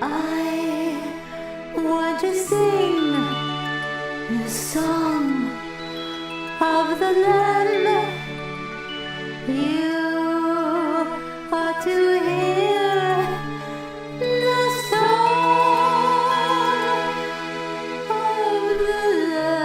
I want to sing the song of the Lamb. You ought to hear the song of the Lamb.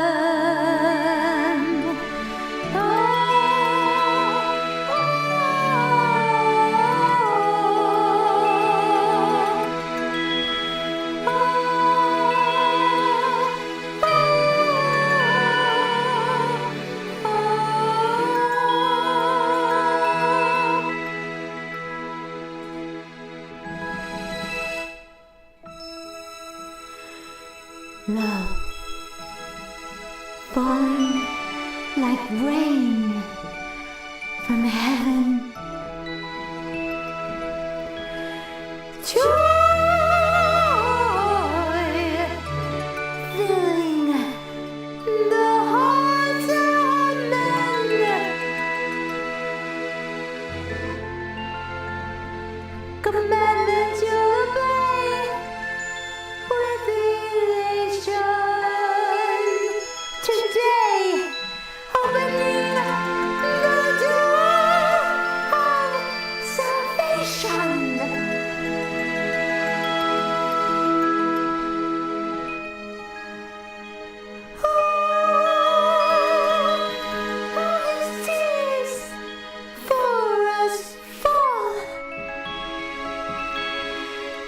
Love falling like rain from heaven. Joy filling the hearts of men. Commandments you obey with elation. Today, opening the door of salvation. Oh, his tears for us fall.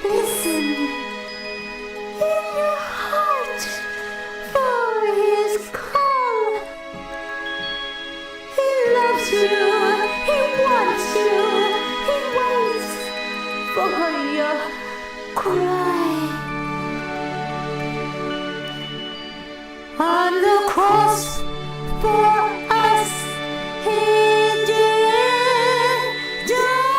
Listen in your heart for his call. He loves you, he wants you, he waits for your cry. On the cross for us he did die.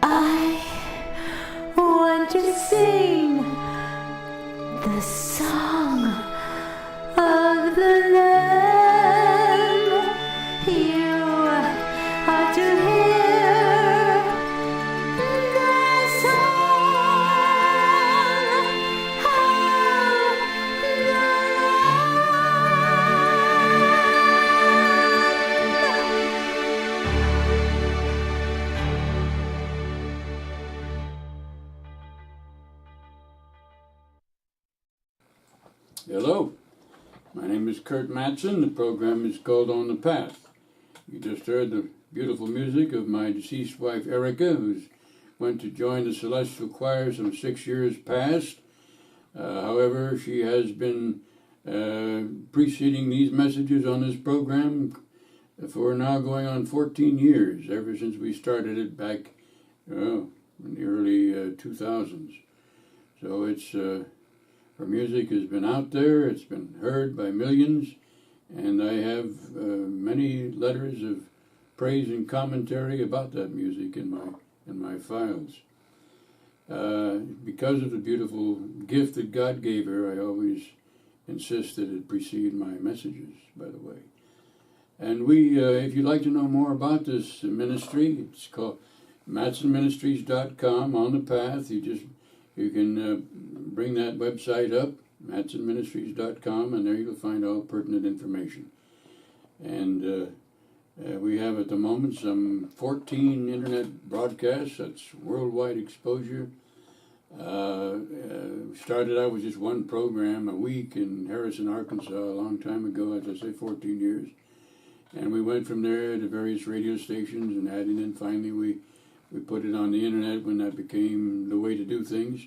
I want to sing the song of the Lamb. You ought to hear the song of the Hello, my name is Kurt Matson. The program is called On the Path. You just heard the beautiful music of my deceased wife Erica, who went to join the Celestial Choir some 6 years past. However, she has been preceding these messages on this program for now going on 14 years, ever since we started it back in the early 2000s. So it's her music has been out there, it's been heard by millions, and I have many letters of praise and commentary about that music in my files. Because of the beautiful gift that God gave her, I always insist that it precede my messages, by the way. And if you'd like to know more about this ministry, it's called MatsonMinistries.com, On the Path. You can bring that website up, MatsonMinistries.com, and there you'll find all pertinent information. And we have at the moment some 14 internet broadcasts. That's worldwide exposure. Started out with just one program a week in Harrison, Arkansas, a long time ago, as I say, 14 years. And we went from there to various radio stations and adding in, finally we put it on the internet when that became the way to do things.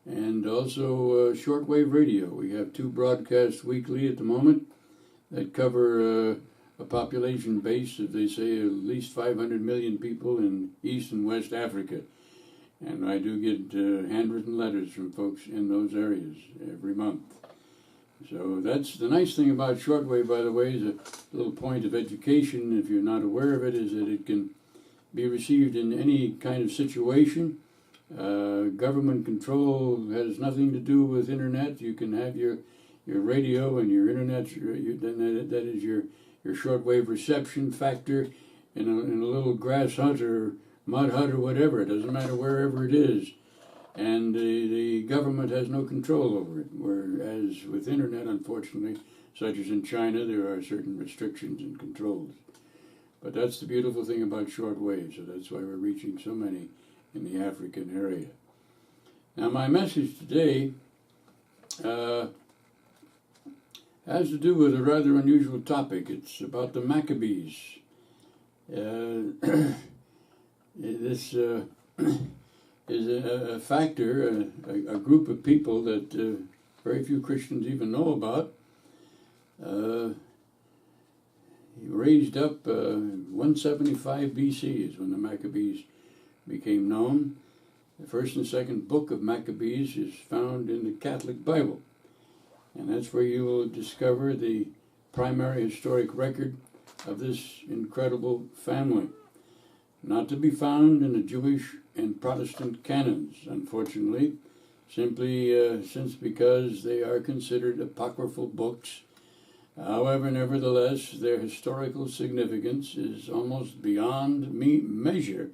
And also shortwave radio. We have 2 broadcasts weekly at the moment that cover a population base of, they say, at least 500 million people in East and West Africa. And I do get handwritten letters from folks in those areas every month. So that's the nice thing about shortwave, by the way, is a little point of education, if you're not aware of it, is that it can be received in any kind of situation. Government control has nothing to do with internet. You can have your radio and your internet. That is your shortwave reception factor in a little grass hut or mud hut or whatever. It doesn't matter wherever it is. And the government has no control over it. Whereas with internet, unfortunately, such as in China, there are certain restrictions and controls. But that's the beautiful thing about shortwave, so that's why we're reaching so many in the African area. Now, my message today has to do with a rather unusual topic. It's about the Maccabees. This is a factor, a group of people that very few Christians even know about. He raised up 175 BC is when the Maccabees became known. The first and second book of Maccabees is found in the Catholic Bible. And that's where you will discover the primary historic record of this incredible family. Not to be found in the Jewish and Protestant canons, unfortunately, simply because they are considered apocryphal books. However, nevertheless, their historical significance is almost beyond measure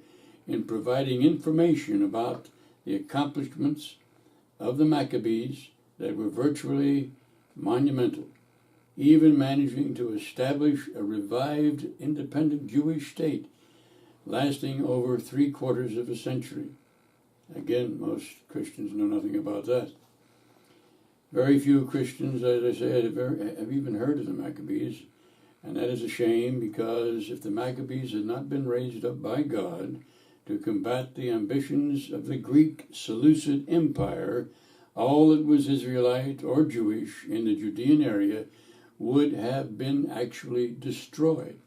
in providing information about the accomplishments of the Maccabees that were virtually monumental, even managing to establish a revived independent Jewish state lasting over 3/4 of a century. Again, most Christians know nothing about that. Very few Christians, as I said, have even heard of the Maccabees, and that is a shame, because if the Maccabees had not been raised up by God to combat the ambitions of the Greek Seleucid Empire, all that was Israelite or Jewish in the Judean area would have been actually destroyed,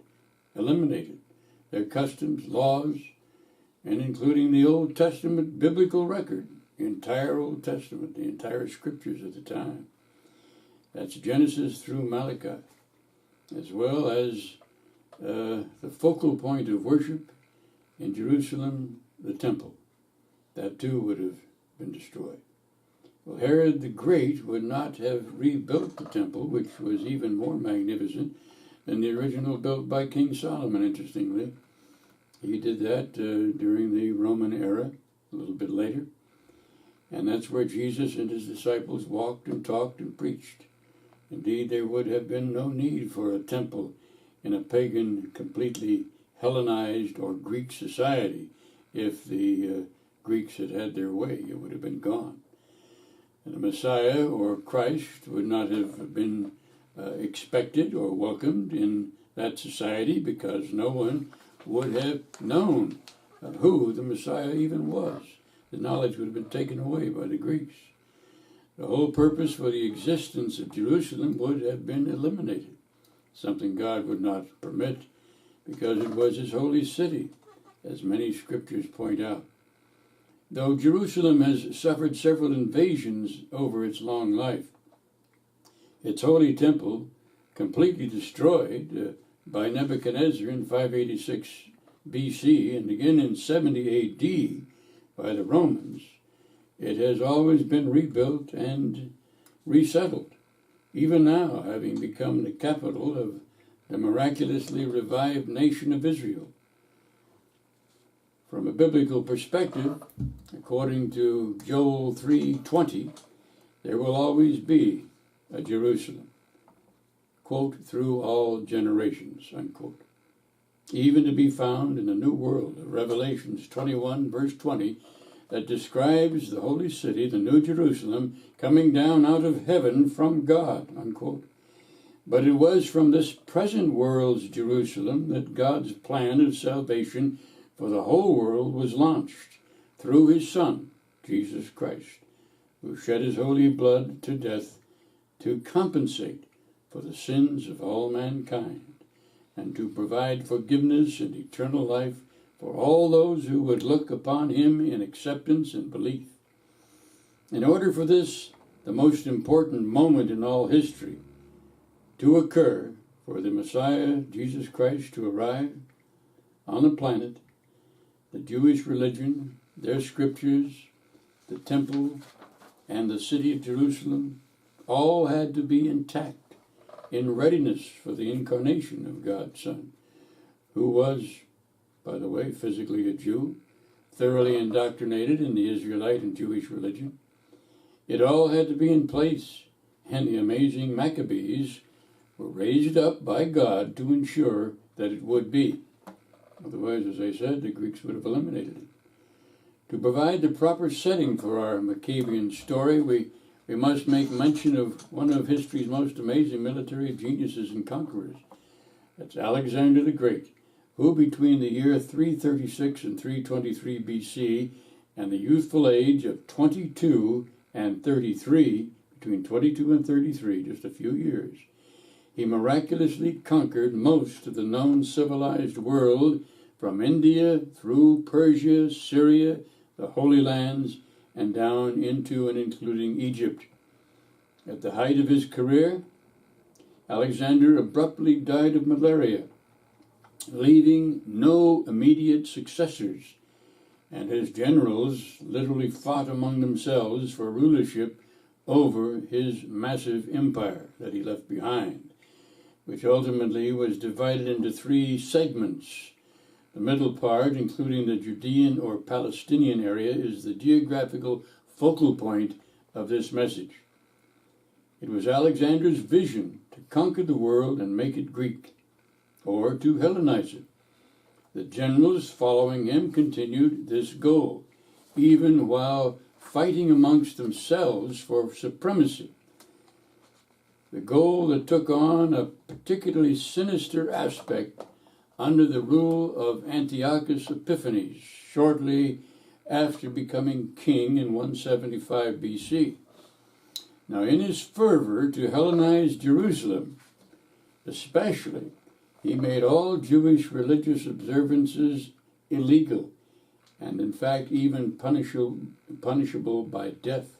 eliminated. Their customs, laws, and including the Old Testament biblical record, the entire Old Testament, the entire scriptures of the time. That's Genesis through Malachi, as well as the focal point of worship in Jerusalem, the temple. That too would have been destroyed. Well, Herod the Great would not have rebuilt the temple, which was even more magnificent than the original built by King Solomon, interestingly. He did that during the Roman era, a little bit later. And that's where Jesus and his disciples walked and talked and preached. Indeed, there would have been no need for a temple in a pagan, completely Hellenized or Greek society if the Greeks had had their way. It would have been gone. And the Messiah or Christ would not have been expected or welcomed in that society, because no one would have known who the Messiah even was. The knowledge would have been taken away by the Greeks. The whole purpose for the existence of Jerusalem would have been eliminated, something God would not permit, because it was his holy city, as many scriptures point out. Though Jerusalem has suffered several invasions over its long life, its holy temple, completely destroyed by Nebuchadnezzar in 586 BC and again in 70 AD by the Romans, it has always been rebuilt and resettled, even now having become the capital of the miraculously revived nation of Israel. From a biblical perspective, according to Joel 3:20, there will always be a Jerusalem, quote, through all generations, unquote. Even to be found in the New World of Revelations 21, verse 20, that describes the holy city, the New Jerusalem, coming down out of heaven from God, unquote. But it was from this present world's Jerusalem that God's plan of salvation for the whole world was launched through his Son, Jesus Christ, who shed his holy blood to death to compensate for the sins of all mankind and to provide forgiveness and eternal life for all those who would look upon him in acceptance and belief. In order for this, the most important moment in all history, to occur, for the Messiah, Jesus Christ, to arrive on the planet, the Jewish religion their scriptures, the temple, and the city of Jerusalem all had to be intact, in readiness for the incarnation of God's Son, who was, by the way, physically a Jew, thoroughly indoctrinated in the Israelite and Jewish religion. It all had to be in place, and the amazing Maccabees were raised up by God to ensure that it would be. Otherwise, as I said, the Greeks would have eliminated it. To provide the proper setting for our Maccabean story, we must make mention of one of history's most amazing military geniuses and conquerors. That's Alexander the Great, who between the year 336 and 323 BC and the youthful age of 22 and 33, between 22 and 33, just a few years, he miraculously conquered most of the known civilized world from India through Persia, Syria, the Holy Lands, and down into and including Egypt. At the height of his career, Alexander abruptly died of malaria, leaving no immediate successors, and his generals literally fought among themselves for rulership over his massive empire that he left behind, which ultimately was divided into three segments. The middle part, including the Judean or Palestinian area, is the geographical focal point of this message. It was Alexander's vision to conquer the world and make it Greek, or to Hellenize it. The generals following him continued this goal, even while fighting amongst themselves for supremacy. The goal that took on a particularly sinister aspect under the rule of Antiochus Epiphanes, shortly after becoming king in 175 BC. Now, in his fervor to Hellenize Jerusalem, especially, he made all Jewish religious observances illegal, and in fact even punishable by death.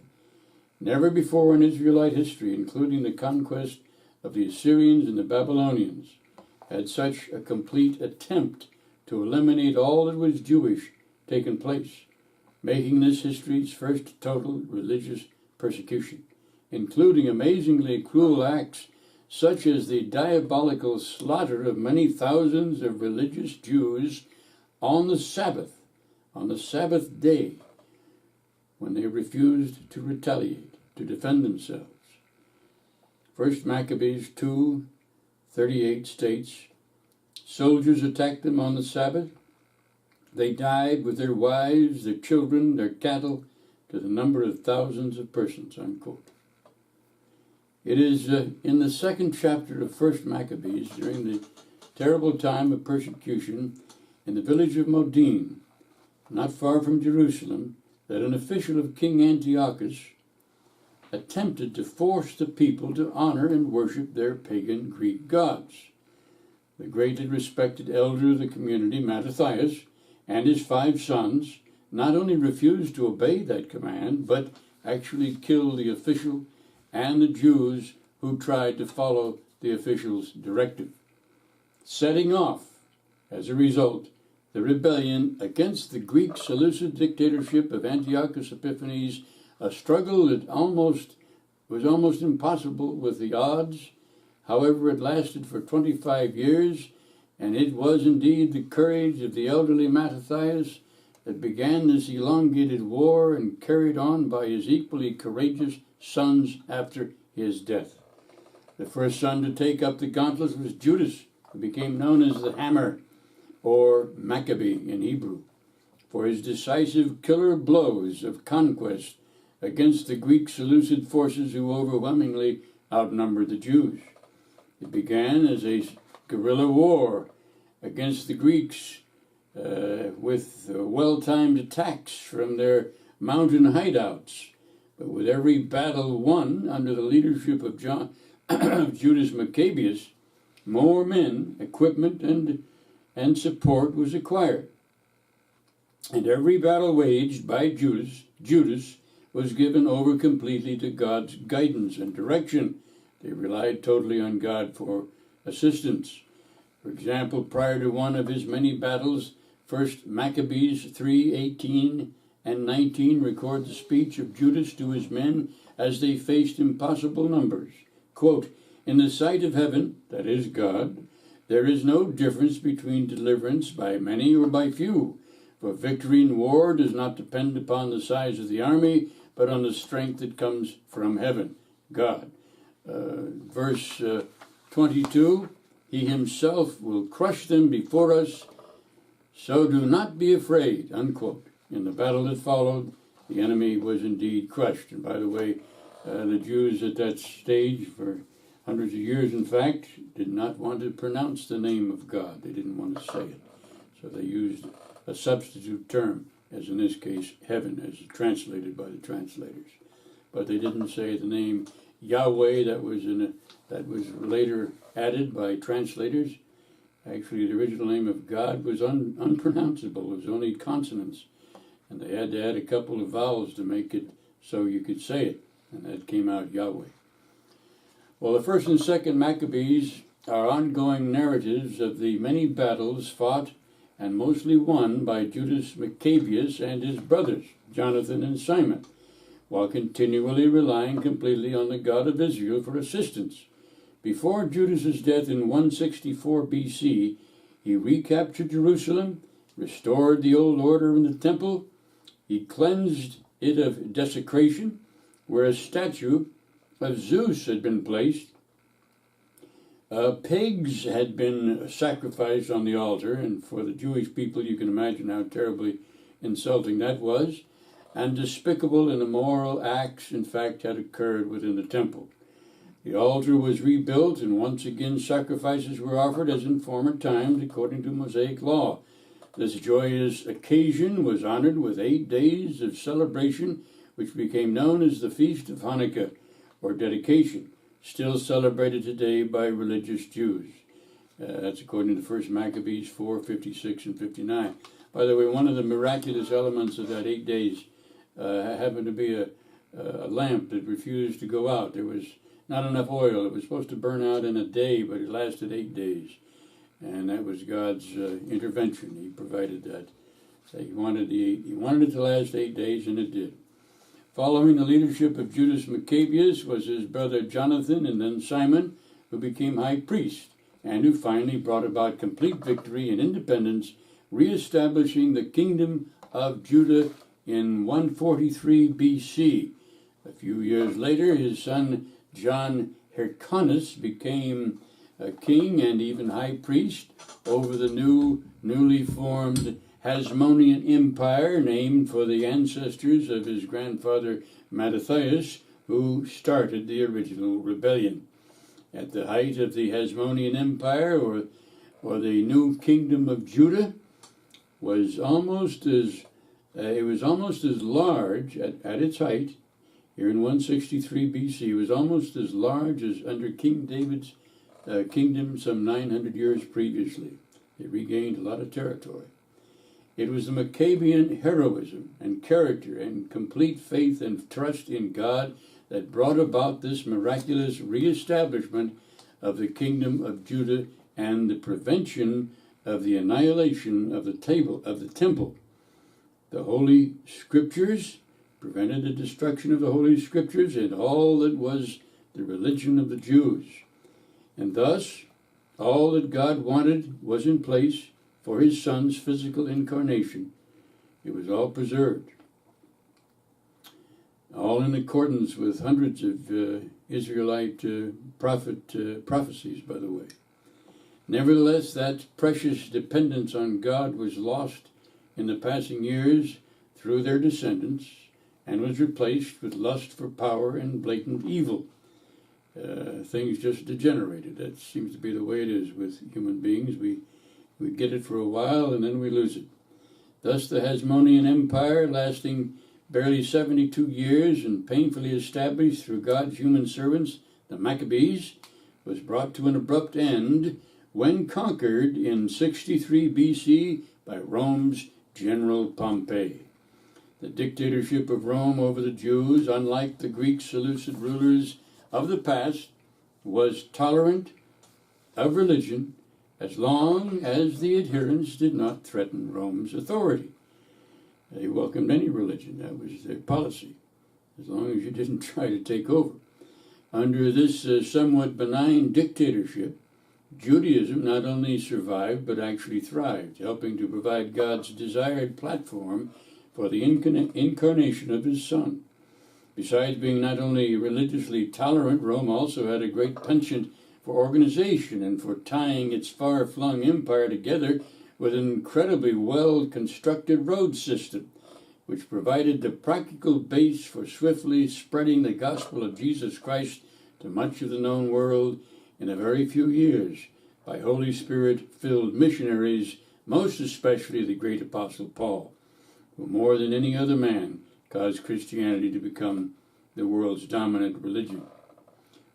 Never before in Israelite history, including the conquest of the Assyrians and the Babylonians, had such a complete attempt to eliminate all that was Jewish taken place, making this history's first total religious persecution, including amazingly cruel acts such as the diabolical slaughter of many thousands of religious Jews on the Sabbath day, when they refused to retaliate, to defend themselves. First Maccabees 2:38 states, soldiers attacked them on the Sabbath. They died with their wives, their children, their cattle, to the number of thousands of persons, unquote. It is in the second chapter of First Maccabees, during the terrible time of persecution in the village of Modin, not far from Jerusalem, that an official of King Antiochus attempted to force the people to honor and worship their pagan Greek gods. The great and respected elder of the community, Mattathias, and his 5 sons not only refused to obey that command, but actually killed the official and the Jews who tried to follow the official's directive, setting off, as a result, the rebellion against the Greek Seleucid dictatorship of Antiochus Epiphanes, a struggle that was almost impossible with the odds. However, it lasted for 25 years, and it was indeed the courage of the elderly Mattathias that began this elongated war and carried on by his equally courageous sons after his death. The first son to take up the gauntlet was Judas, who became known as the Hammer, or Maccabee in Hebrew, for his decisive killer blows of conquest against the Greek Seleucid forces who overwhelmingly outnumbered the Jews. It began as a guerrilla war against the Greeks with well-timed attacks from their mountain hideouts. But with every battle won under the leadership of Judas Maccabeus, more men, equipment, and support was acquired. And every battle waged by Judas was given over completely to God's guidance and direction. They relied totally on God for assistance. For example, prior to one of his many battles, 1 Maccabees 3:18 and 19 record the speech of Judas to his men as they faced impossible numbers. Quote, "In the sight of heaven," that is God, "there is no difference between deliverance by many or by few. For victory in war does not depend upon the size of the army, but on the strength that comes from heaven," God. Verse 22, "He himself will crush them before us, so do not be afraid," unquote. In the battle that followed, the enemy was indeed crushed. And by the way, the Jews at that stage, for hundreds of years in fact, did not want to pronounce the name of God. They didn't want to say it. So they used a substitute term, as in this case, heaven, as translated by the translators. But they didn't say the name Yahweh that was later added by translators. Actually, the original name of God was unpronounceable. It was only consonants. And they had to add a couple of vowels to make it so you could say it. And that came out Yahweh. Well, the first and second Maccabees are ongoing narratives of the many battles fought and mostly won by Judas Maccabeus and his brothers, Jonathan and Simon, while continually relying completely on the God of Israel for assistance. Before Judas's death in 164 BC, he recaptured Jerusalem, restored the old order in the temple. He cleansed it of desecration, where a statue of Zeus had been placed. Pigs had been sacrificed on the altar, and for the Jewish people, you can imagine how terribly insulting that was. And despicable and immoral acts, in fact, had occurred within the temple. The altar was rebuilt, and once again sacrifices were offered as in former times, according to Mosaic law. This joyous occasion was honored with 8 days of celebration, which became known as the Feast of Hanukkah, or dedication, still celebrated today by religious Jews. That's according to 1 Maccabees 4, 56 and 59. By the way, one of the miraculous elements of that 8 days happened to be a lamp that refused to go out. There was not enough oil. It was supposed to burn out in a day, but it lasted 8 days. And that was God's intervention. He provided that. So he wanted it to last 8 days, and it did. Following the leadership of Judas Maccabeus was his brother Jonathan and then Simon, who became high priest, and who finally brought about complete victory and independence, reestablishing the kingdom of Judah in 143 BC. A few years later, his son John Hyrcanus became king and even high priest over the newly formed Hasmonean Empire, named for the ancestors of his grandfather Mattathias, who started the original rebellion. At the height of the Hasmonean Empire, or the new kingdom of Judah, was almost as large at its height. Here in 163 BC, it was almost as large as under King David's kingdom some 900 years previously. It regained a lot of territory. It was the Maccabean heroism and character and complete faith and trust in God that brought about this miraculous reestablishment of the kingdom of Judah and the prevention of the annihilation of the temple. The Holy Scriptures prevented the destruction of the Holy Scriptures and all that was the religion of the Jews. And thus, all that God wanted was in place for his Son's physical incarnation. It was all preserved. All in accordance with hundreds of Israelite prophecies, by the way. Nevertheless, that precious dependence on God was lost in the passing years through their descendants and was replaced with lust for power and blatant evil. Things just degenerated. That seems to be the way it is with human beings. We get it for a while and then we lose it. Thus the Hasmonean Empire, lasting barely 72 years and painfully established through God's human servants, the Maccabees, was brought to an abrupt end when conquered in 63 BC by Rome's General Pompey. The dictatorship of Rome over the Jews, unlike the Greek Seleucid rulers of the past, was tolerant of religion as long as the adherents did not threaten Rome's authority. They welcomed any religion. That was their policy, as long as you didn't try to take over. Under this somewhat benign dictatorship, Judaism not only survived but actually thrived, helping to provide God's desired platform for the incarnation of his Son. Besides being not only religiously tolerant, Rome also had a great penchant for organization and for tying its far-flung empire together with an incredibly well-constructed road system, which provided the practical base for swiftly spreading the gospel of Jesus Christ to much of the known world in a very few years by Holy Spirit-filled missionaries, most especially the great Apostle Paul, who more than any other man caused Christianity to become the world's dominant religion.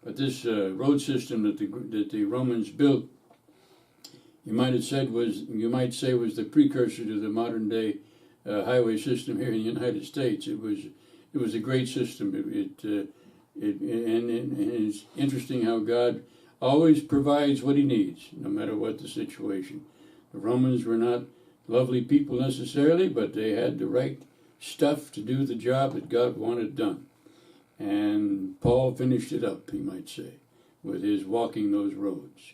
But this road system that the Romans built, you might say was the precursor to the modern day highway system here in the United States. It was a great system. And it's interesting how God always provides what he needs, no matter what the situation. The Romans were not lovely people necessarily, but they had the right stuff to do the job that God wanted done. And Paul finished it up, he might say, with his walking those roads.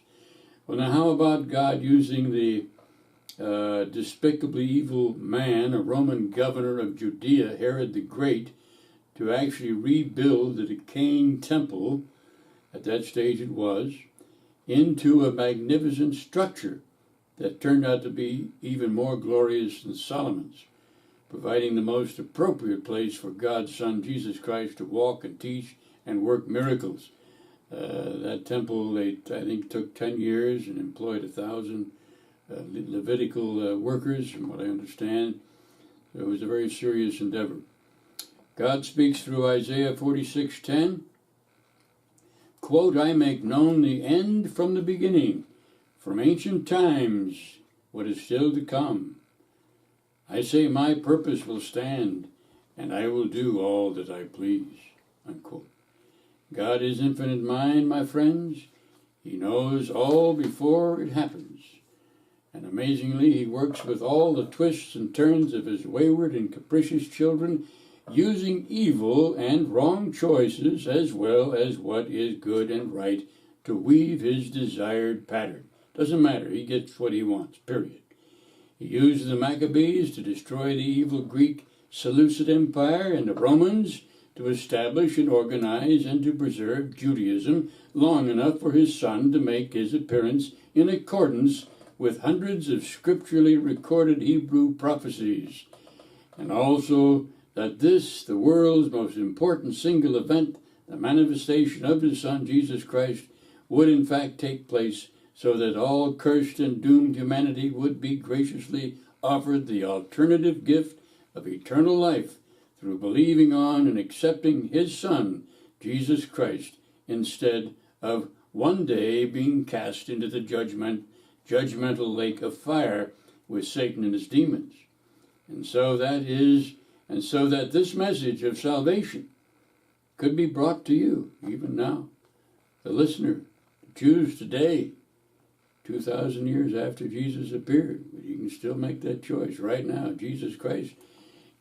Well, now how about God using the despicably evil man, a Roman governor of Judea, Herod the Great, to actually rebuild the decaying temple, at that stage it was, into a magnificent structure that turned out to be even more glorious than Solomon's, providing the most appropriate place for God's Son, Jesus Christ, to walk and teach and work miracles. That temple, I think, took 10 years and employed 1,000 Levitical workers, from what I understand. So it was a very serious endeavor. God speaks through Isaiah 46:10. Quote, I make known the end from the beginning, from ancient times, what is still to come. I say my purpose will stand, and I will do all that I please. Unquote. God is infinite mind, my friends. He knows all before it happens. And amazingly, he works with all the twists and turns of his wayward and capricious children, using evil and wrong choices as well as what is good and right to weave his desired pattern. Doesn't matter, he gets what he wants, period. He used the Maccabees to destroy the evil Greek Seleucid Empire and the Romans to establish and organize and to preserve Judaism long enough for his Son to make his appearance in accordance with hundreds of scripturally recorded Hebrew prophecies, and also that this, the world's most important single event, the manifestation of his Son, Jesus Christ, would in fact take place so that all cursed and doomed humanity would be graciously offered the alternative gift of eternal life through believing on and accepting his Son, Jesus Christ, instead of one day being cast into the judgmental lake of fire with Satan and his demons. And so that this message of salvation could be brought to you, even now. The listener, choose today, 2,000 years after Jesus appeared. But you can still make that choice right now, Jesus Christ.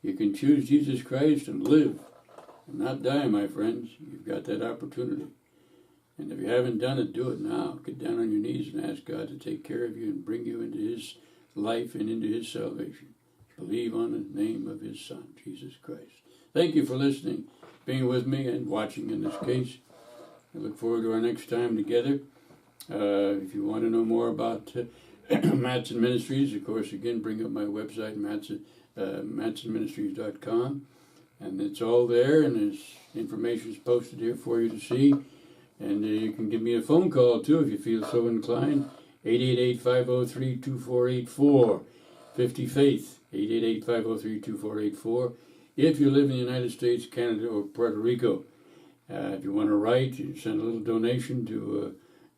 You can choose Jesus Christ and live and not die, my friends. You've got that opportunity. And if you haven't done it, do it now. Get down on your knees and ask God to take care of you and bring you into his life and into his salvation. Believe on the name of his Son, Jesus Christ. Thank you for listening, being with me, and watching in this case. I look forward to our next time together. If you want to know more about Matson Ministries, of course, again, bring up my website, matsonministries.com. And it's all there, and there's information is posted here for you to see. And you can give me a phone call, too, if you feel so inclined. 888-503-2484. 50 Faith. 888-503-2484. If you live in the United States, Canada, or Puerto Rico. If you want to write, you send a little donation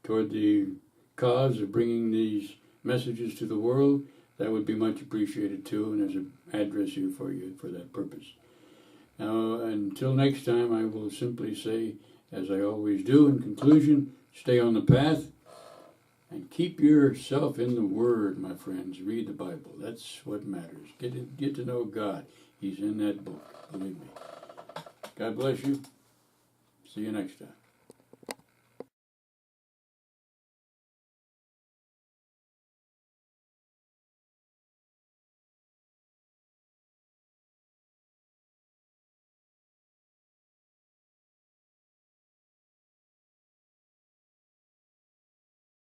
toward the cause of bringing these messages to the world. That would be much appreciated, too, and there's an address here for you for that purpose. Now, until next time, I will simply say, as I always do in conclusion, stay on the path And keep yourself in the Word, my friends. Read the Bible. That's what matters. Get to know God. He's in that book. Believe me. God bless you. See you next time.